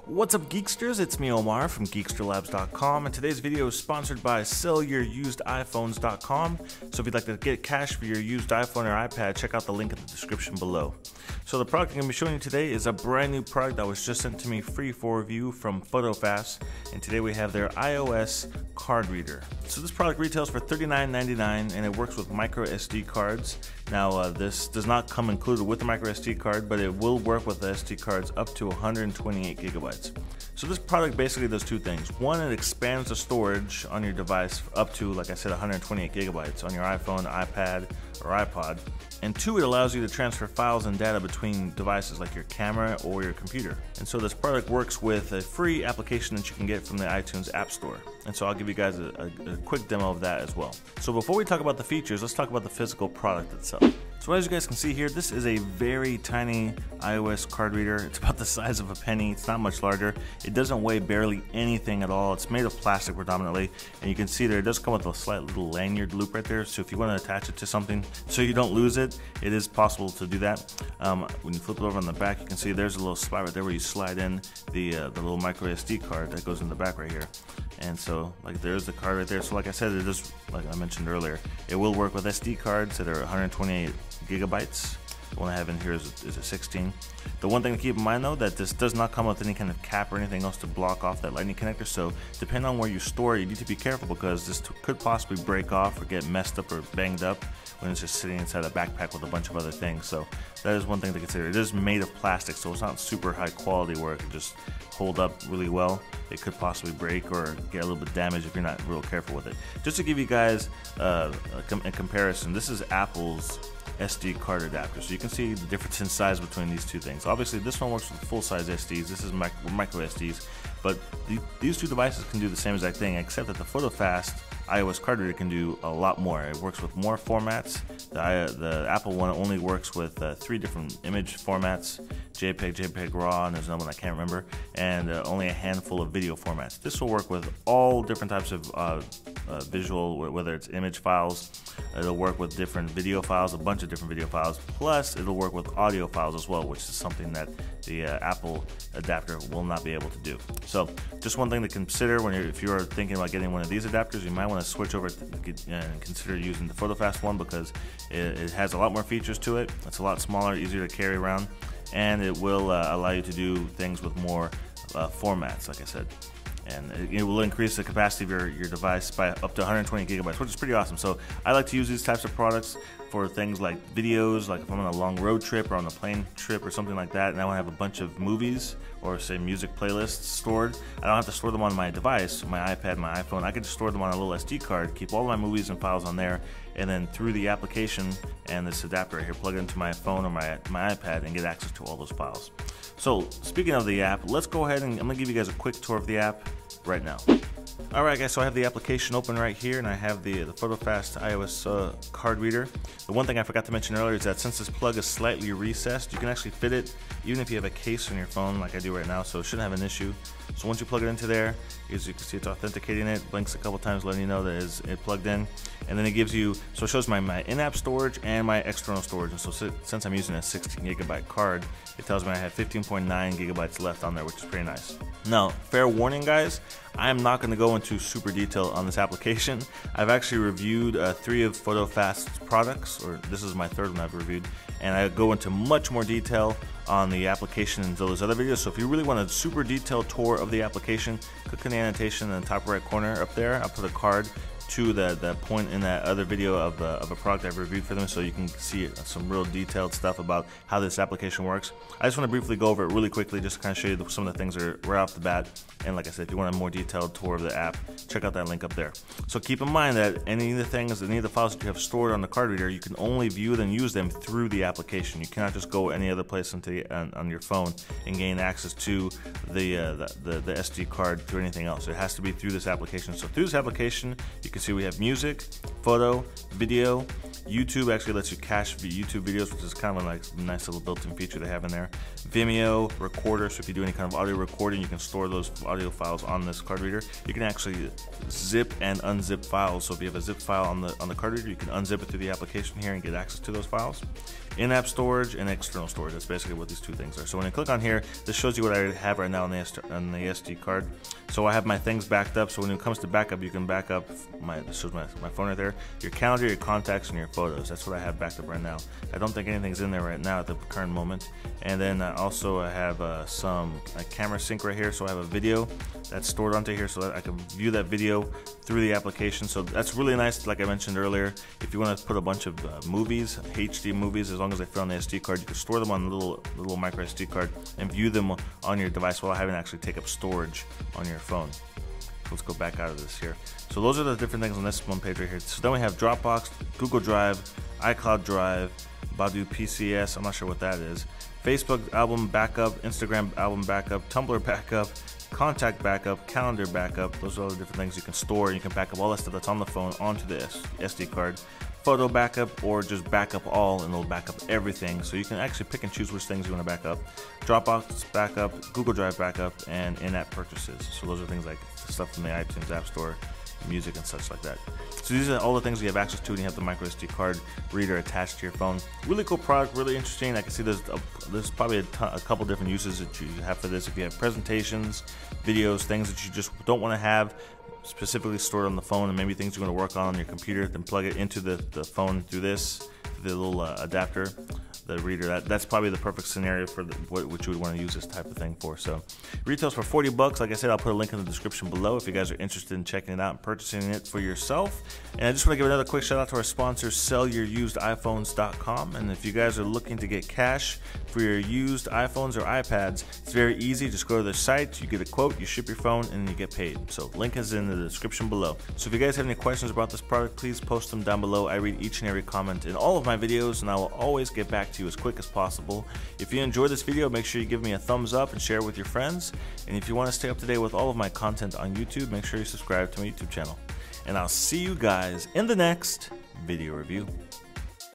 What's up, Geeksters? It's me, Omar from geeksterlabs.com, and today's video is sponsored by SellYourUsedIPhones.com. So if you'd like to get cash for your used iPhone or iPad, check out the link in the description below. So the product I'm going to be showing you today is a brand new product that was just sent to me free for review from PhotoFast, and today we have their iOS card reader. So this product retails for $39.99 and it works with micro SD cards. Now this does not come included with the micro SD card, but it will work with the SD cards up to 128 gigabytes. So this product basically does two things. One, it expands the storage on your device up to, like I said, 128 gigabytes on your iPhone, iPad, or iPod. And two, it allows you to transfer files and data between devices like your camera or your computer. And so this product works with a free application that you can get from the iTunes App Store. And so I'll give you guys a quick demo of that as well. So before we talk about the features, let's talk about the physical product itself. So as you guys can see here, this is a very tiny iOS card reader. It's about the size of a penny. It's not much larger. It doesn't weigh barely anything at all. It's made of plastic predominantly, and you can see there it does come with a slight little lanyard loop right there. So if you want to attach it to something so you don't lose it, it is possible to do that. When you flip it over on the back, you can see there's a little spot right there where you slide in the little micro SD card that goes in the back right here. And so like there's the card right there. So like I said, it is, like I mentioned earlier, it will work with SD cards that are 128 gigabytes. The one I have in here is a 16. The one thing to keep in mind though, that this does not come with any kind of cap or anything else to block off that lightning connector, so depending on where you store it, you need to be careful because this could possibly break off or get messed up or banged up when it's just sitting inside a backpack with a bunch of other things. So that is one thing to consider. It is made of plastic, so it's not super high quality where it could just hold up really well. It could possibly break or get a little bit damaged if you're not real careful with it. Just to give you guys a comparison, this is Apple's SD card adapter, so you can see the difference in size between these two things. Obviously this one works with full-size SDs, this is micro SDs, but these two devices can do the same exact thing, except that the PhotoFast iOS card reader can do a lot more. It works with more formats. The Apple one only works with 3 different image formats: JPEG, JPEG RAW, and there's another one I can't remember, and only a handful of video formats. This will work with all different types of visual, whether it's image files. It'll work with different video files, a bunch of different video files, plus it'll work with audio files as well, which is something that the Apple adapter will not be able to do. So just one thing to consider if you're thinking about getting one of these adapters, you might want to switch over and consider using the PhotoFast one because it has a lot more features to it. It's a lot smaller, easier to carry around, and it will allow you to do things with more formats, like I said. And it will increase the capacity of your device by up to 120 gigabytes, which is pretty awesome. So I like to use these types of products for things like videos, like if I'm on a long road trip or on a plane trip or something like that, and I want to have a bunch of movies or say music playlists stored. I don't have to store them on my device, my iPad, my iPhone. I can just store them on a little SD card, keep all my movies and files on there, and then through the application and this adapter right here, plug it into my phone or my iPad and get access to all those files. So speaking of the app, let's go ahead and I'm gonna give you guys a quick tour of the app right now. Alright guys, so I have the application open right here, and I have the PhotoFast iOS card reader. The one thing I forgot to mention earlier is that since this plug is slightly recessed, you can actually fit it even if you have a case on your phone like I do right now, so it shouldn't have an issue. So once you plug it into there, as you can see, it's authenticating it, blinks a couple times letting you know that it's plugged in, and then it gives you, so it shows my in-app storage and my external storage. And so since I'm using a 16 gigabyte card, it tells me I have 15.9 gigabytes left on there, which is pretty nice. Now, fair warning guys, I'm not going to go into super detail on this application. I've actually reviewed 3 of PhotoFast's products, or this is my 3rd one I've reviewed, and I go into much more detail on the application in those other videos. So if you really want a super detailed tour of the application, click on the annotation in the top right corner up there. I'll put a card to the point in that other video of a product I've reviewed for them, so you can see some real detailed stuff about how this application works. I just want to briefly go over it really quickly, just to kind of show you some of the things that are right off the bat. And like I said, if you want a more detailed tour of the app, check out that link up there. So keep in mind that any of the files that you have stored on the card reader, you can only view and use them through the application. You cannot just go any other place on your phone and gain access to the SD card through anything else. It has to be through this application. So through this application, you can see we have music, photo, video, YouTube actually lets you cache YouTube videos, which is kind of like a nice little built-in feature they have in there. Vimeo, recorder, so if you do any kind of audio recording, you can store those audio files on this card reader. You can actually zip and unzip files, so if you have a zip file on the card reader, you can unzip it through the application here and get access to those files. In-app storage and external storage, that's basically what these two things are. So when you click on here, this shows you what I have right now on the SD card. So I have my things backed up, so when it comes to backup, you can back up, this shows my phone right there, your calendar, your contacts, and your photos. That's what I have backed up right now. I don't think anything's in there right now at the current moment. And then also I have some camera sync right here, so I have a video that's stored onto here so that I can view that video through the application. So that's really nice, like I mentioned earlier. If you want to put a bunch of movies, HD movies, as long as they fit on the SD card, you can store them on the little micro SD card and view them on your device while having to actually take up storage on your phone. Let's go back out of this here. So those are the different things on this one page right here. So then we have Dropbox, Google Drive, iCloud Drive, Badu PCS, I'm not sure what that is, Facebook album backup, Instagram album backup, Tumblr backup, contact backup, calendar backup. Those are all the different things you can store, and you can back up all that stuff that's on the phone onto the SD card. Photo backup, or just backup all, and it'll back up everything. So you can actually pick and choose which things you want to back up. Dropbox backup, Google Drive backup, and in-app purchases. So those are things like the stuff from the iTunes App Store, music and such like that. So these are all the things you have access to, and you have the micro SD card reader attached to your phone. Really cool product, really interesting. I can see there's probably a couple different uses that you have for this. If you have presentations, videos, things that you just don't want to have specifically stored on the phone, and maybe things you're going to work on your computer, then plug it into the phone through the little adapter, the reader. That's probably the perfect scenario for what you would want to use this type of thing for. So retails for $40. Like I said, I'll put a link in the description below if you guys are interested in checking it out and purchasing it for yourself. And I just want to give another quick shout out to our sponsor, SellYourUsedIphones.com. And if you guys are looking to get cash for your used iPhones or iPads, it's very easy. Just go to their site, you get a quote, you ship your phone, and you get paid. So link is in the description below. So if you guys have any questions about this product, please post them down below. I read each and every comment in all of my videos, and I will always get back to you as quick as possible. If you enjoyed this video, make sure you give me a thumbs up and share it with your friends. And if you want to stay up to date with all of my content on YouTube, make sure you subscribe to my YouTube channel. And I'll see you guys in the next video review.